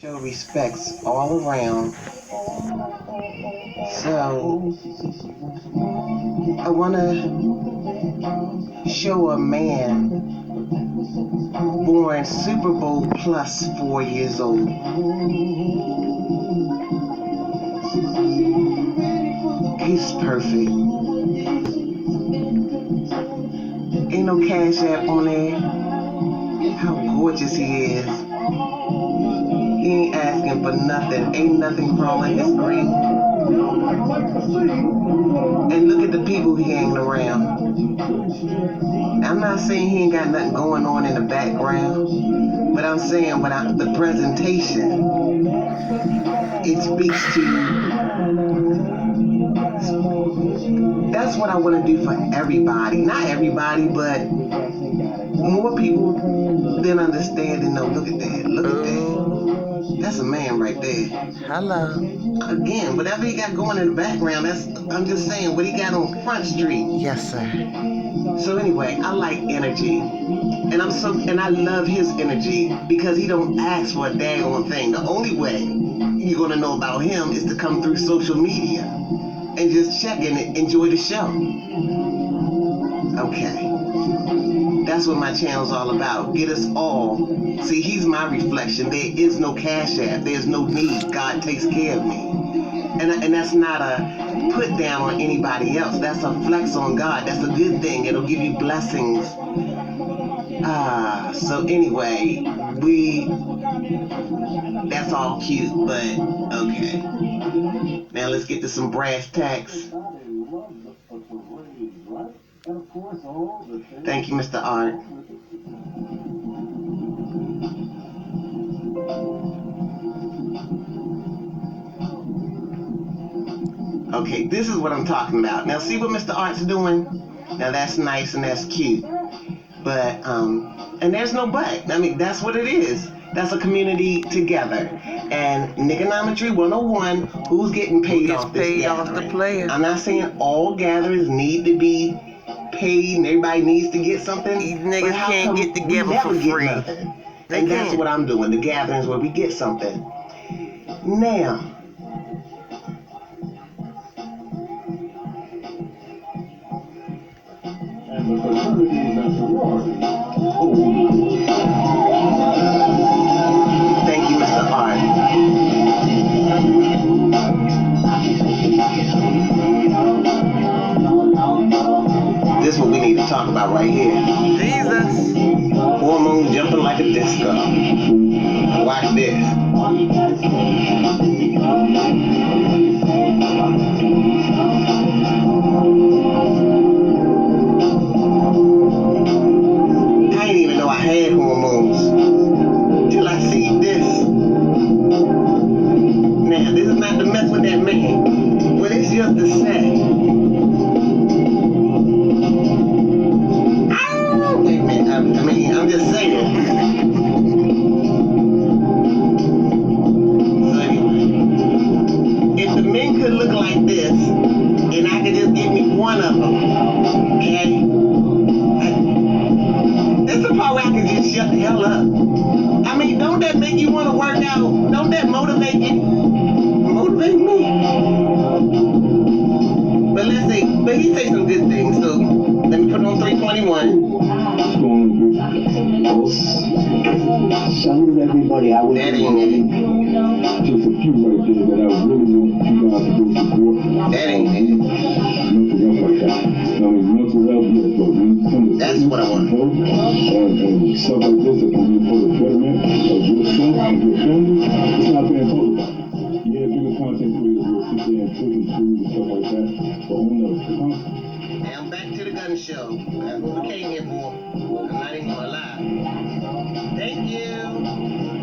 Show respects all around. So I want to show a man born Super Bowl plus 4 years old. He's perfect. Ain't no cash app on there. How gorgeous he is. He ain't asking for nothing. Ain't nothing crawling his grave. And look at the people he hanging around. I'm not saying he ain't got nothing going on in the background, but I'm saying the presentation, it speaks to, that's what I want to do for everybody. Not everybody, but more people than understand and know. Look at that. Look at that. That's a man right there. Hello. Again, whatever he got going in the background, I'm just saying what he got on Front Street. Yes, sir. So anyway, I like energy. And I love his energy because he don't ask for a daggone thing. The only way you're gonna know about him is to come through social media and just check and enjoy the show. Okay. That's what my channel's all about. Get us all. See, he's my reflection. There is no cash app. There's no need. God takes care of me. And that's not a put down on anybody else. That's a flex on God. That's a good thing. It'll give you blessings. So anyway, that's all cute, but okay. Now let's get to some brass tacks. Thank you, Mr. Art. Okay, this is what I'm talking about. Now see what Mr. Art's doing? Now that's nice and that's cute. But, and there's no but. I mean, that's what it is. That's a community together. And Niggonometry 101, who's getting paid off this paid gathering? off the player. I'm not saying all gatherings need to be paid and everybody needs to get something. These niggas can't get together we for never free. Get nothing? They And that's can't. what I'm doing, the gatherings where we get something. Now, thank you, Mr. Art. This is what we need to talk about right here. Jesus. Hormones jumping like a disco. Watch this. I didn't even know I had hormones till I see this. Now, this is not to mess with that man, but it's just to say. Wait a minute, I'm just saying. So anyway, if the men could look like this, and I could just give me one of them, okay? This is the part where I can just shut the hell up. I mean, don't that make you want to work out? Don't that motivate you? Motivate me? But let's see. But he say some good things, so let me put on 321. Salute everybody. I was That ain't it. just a few right there that I really want you guys to go support. That ain't it. Mental health, yes, but when it comes to That's what I want. and stuff like this that can be for the betterment of your son and your family, it's not being talked about. Yeah, bigger content creators will sit there and pick and choose and stuff like that, but on the content. Now I'm back to the gun show. That's what we came here for. I'm not even gonna lie. Thank you.